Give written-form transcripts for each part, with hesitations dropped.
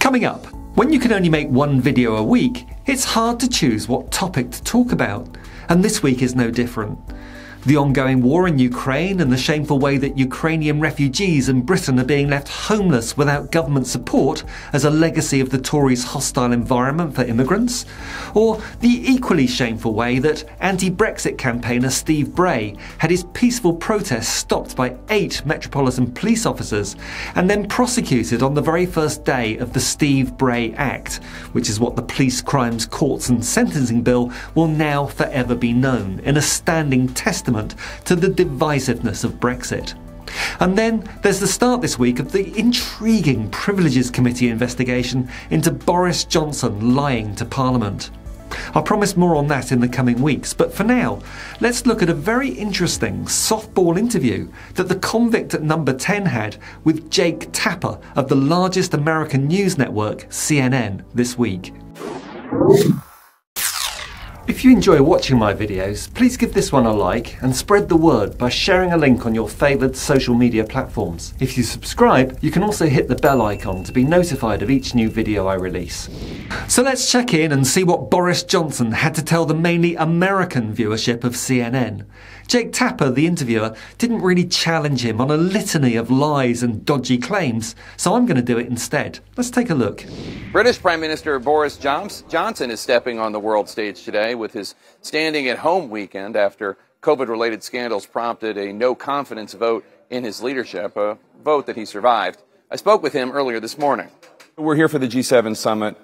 Coming up, when you can only make one video a week, it's hard to choose what topic to talk about. And this week is no different. The ongoing war in Ukraine and the shameful way that Ukrainian refugees in Britain are being left homeless without government support as a legacy of the Tories' hostile environment for immigrants. Or the equally shameful way that anti-Brexit campaigner Steve Bray had his peaceful protests stopped by 8 Metropolitan Police officers and then prosecuted on the very first day of the Steve Bray Act, which is what the Police Crimes Courts and Sentencing Bill will now forever be known, in a standing testament to the divisiveness of Brexit. And then there's the start this week of the intriguing Privileges Committee investigation into Boris Johnson lying to Parliament. I promise more on that in the coming weeks, but for now, let's look at a very interesting softball interview that the Convict at number 10 had with Jake Tapper of the largest American news network, CNN, this week. If you enjoy watching my videos, please give this one a like and spread the word by sharing a link on your favoured social media platforms. If you subscribe, you can also hit the bell icon to be notified of each new video I release. So let's check in and see what Boris Johnson had to tell the mainly American viewership of CNN. Jake Tapper, the interviewer, didn't really challenge him on a litany of lies and dodgy claims, so I'm going to do it instead. Let's take a look. British Prime Minister Boris Johnson is stepping on the world stage today with his standing-at-home weekend after COVID-related scandals prompted a no-confidence vote in his leadership, a vote that he survived. I spoke with him earlier this morning. We're here for the G7 summit,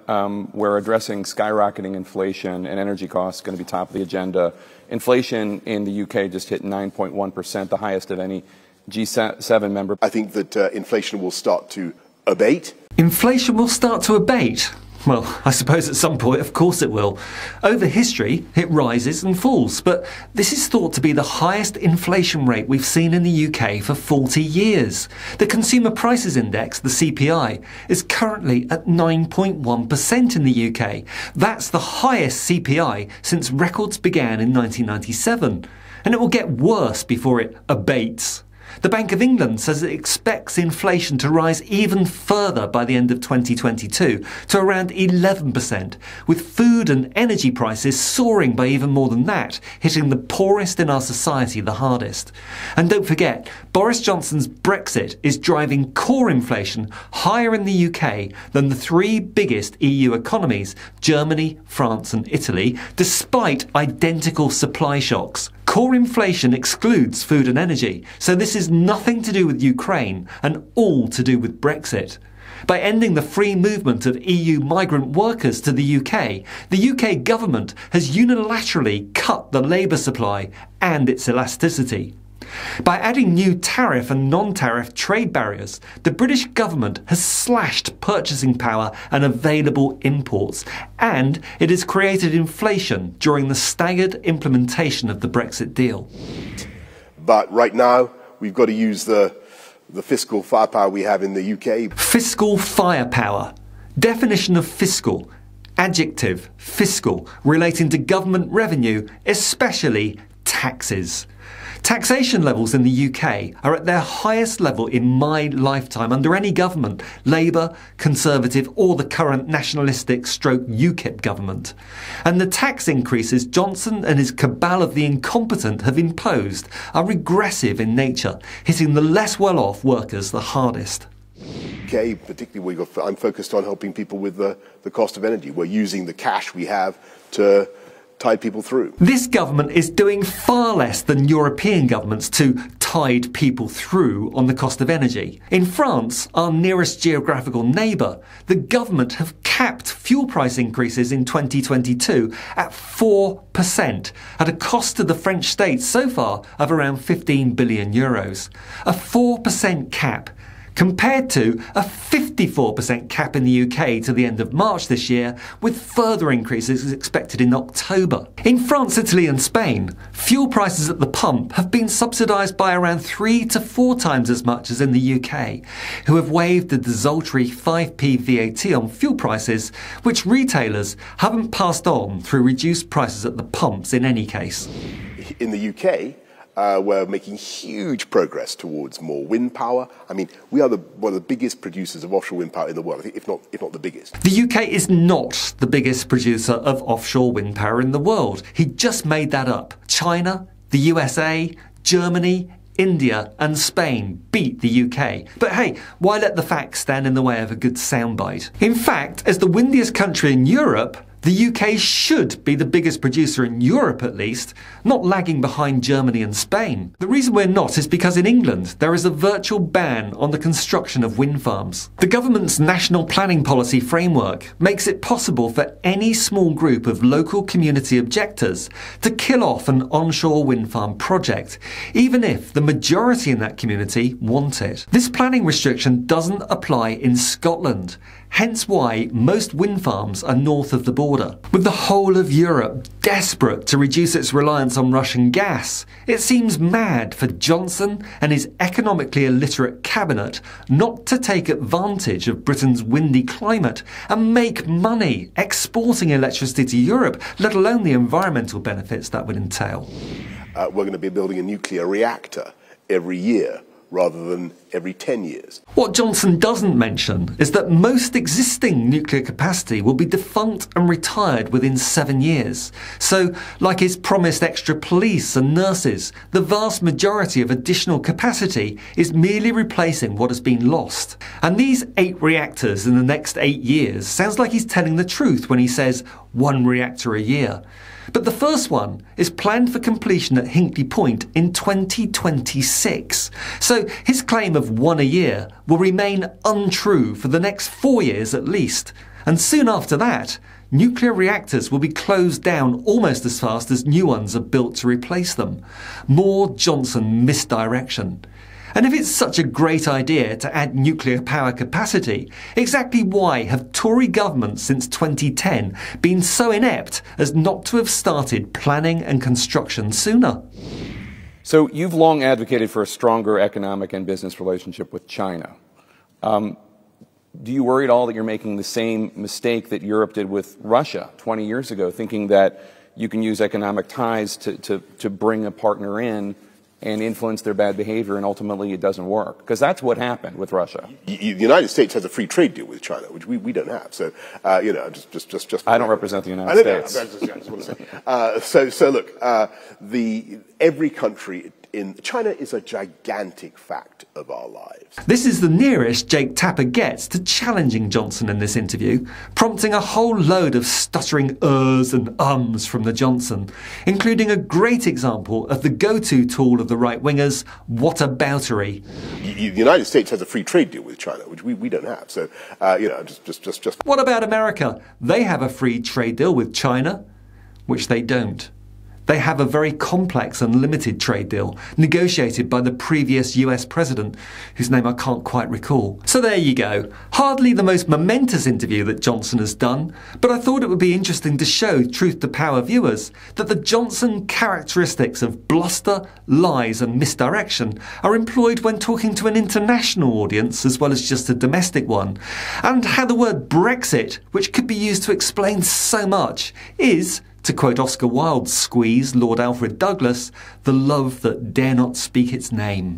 where addressing skyrocketing inflation and energy costs is going to be top of the agenda. Inflation in the UK just hit 9.1%, the highest of any G7 member. I think that inflation will start to abate. Inflation will start to abate? Well, I suppose at some point, of course it will. Over history, it rises and falls, but this is thought to be the highest inflation rate we've seen in the UK for 40 years. The Consumer Prices Index, the CPI, is currently at 9.1% in the UK. That's the highest CPI since records began in 1997. And it will get worse before it abates. The Bank of England says it expects inflation to rise even further by the end of 2022 to around 11%, with food and energy prices soaring by even more than that, hitting the poorest in our society the hardest. And don't forget, Boris Johnson's Brexit is driving core inflation higher in the UK than the 3 biggest EU economies, Germany, France and Italy, despite identical supply shocks. Core inflation excludes food and energy, so this is nothing to do with Ukraine and all to do with Brexit. By ending the free movement of EU migrant workers to the UK government has unilaterally cut the labour supply and its elasticity. By adding new tariff and non-tariff trade barriers, the British government has slashed purchasing power and available imports, and it has created inflation during the staggered implementation of the Brexit deal. But right now, we've got to use the fiscal firepower we have in the UK. Fiscal firepower. Definition of fiscal. Adjective, fiscal, relating to government revenue, especially taxes. Taxation levels in the UK are at their highest level in my lifetime under any government, Labour, Conservative or the current nationalistic /UKIP government. And the tax increases Johnson and his cabal of the incompetent have imposed are regressive in nature, hitting the less well-off workers the hardest. UK, particularly I'm focused on helping people with the cost of energy. We're using the cash we have to tide people through. This government is doing far less than European governments to tide people through on the cost of energy. In France, our nearest geographical neighbour, the government have capped fuel price increases in 2022 at 4%, at a cost to the French state so far of around 15 billion euros. A 4% cap, compared to a 54% cap in the UK to the end of March this year, with further increases expected in October. In France, Italy and Spain, fuel prices at the pump have been subsidised by around 3 to 4 times as much as in the UK, who have waived the desultory 5p VAT on fuel prices, which retailers haven't passed on through reduced prices at the pumps in any case. In the UK, We're making huge progress towards more wind power. I mean, we are one of the biggest producers of offshore wind power in the world, I think, if not the biggest. The UK is not the biggest producer of offshore wind power in the world. He just made that up. China, the USA, Germany, India and Spain beat the UK. But hey, why let the facts stand in the way of a good soundbite? In fact, as the windiest country in Europe, the UK should be the biggest producer in Europe at least, not lagging behind Germany and Spain. The reason we're not is because in England there is a virtual ban on the construction of wind farms. The government's national planning policy framework makes it possible for any small group of local community objectors to kill off an onshore wind farm project, even if the majority in that community want it. This planning restriction doesn't apply in Scotland, hence why most wind farms are north of the border. With the whole of Europe desperate to reduce its reliance on Russian gas, it seems mad for Johnson and his economically illiterate cabinet not to take advantage of Britain's windy climate and make money exporting electricity to Europe, let alone the environmental benefits that would entail. We're going to be building a nuclear reactor every year, rather than every 10 years. What Johnson doesn't mention is that most existing nuclear capacity will be defunct and retired within 7 years. So, like his promised extra police and nurses, the vast majority of additional capacity is merely replacing what has been lost. And these 8 reactors in the next 8 years sounds like he's telling the truth when he says 1 reactor a year. But the first one is planned for completion at Hinkley Point in 2026. So his claim of 1 a year will remain untrue for the next 4 years at least. And soon after that, nuclear reactors will be closed down almost as fast as new ones are built to replace them. More Johnson misdirection. And if it's such a great idea to add nuclear power capacity, exactly why have Tory governments since 2010 been so inept as not to have started planning and construction sooner? So you've long advocated for a stronger economic and business relationship with China. Do you worry at all that you're making the same mistake that Europe did with Russia 20 years ago, thinking that you can use economic ties to bring a partner in and influence their bad behavior, and ultimately it doesn't work? Because that's what happened with Russia. The United States has a free trade deal with China, which we don't have. So, just. I don't represent the United States. I just want to say. So look, every country in China is a gigantic fact of our lives. This is the nearest Jake Tapper gets to challenging Johnson in this interview, prompting a whole load of stuttering ers and ums from the Johnson, including a great example of the go-to tool of the right-wingers, whataboutery. The United States has a free trade deal with China, which we don't have. So, just. What about America? They have a free trade deal with China, which they don't. They have a very complex and limited trade deal, negotiated by the previous US president, whose name I can't quite recall. So there you go. Hardly the most momentous interview that Johnson has done, but I thought it would be interesting to show Truth to Power viewers that the Johnson characteristics of bluster, lies and misdirection are employed when talking to an international audience as well as just a domestic one, and how the word Brexit, which could be used to explain so much, is, to quote Oscar Wilde's squeeze, Lord Alfred Douglas, the love that dare not speak its name.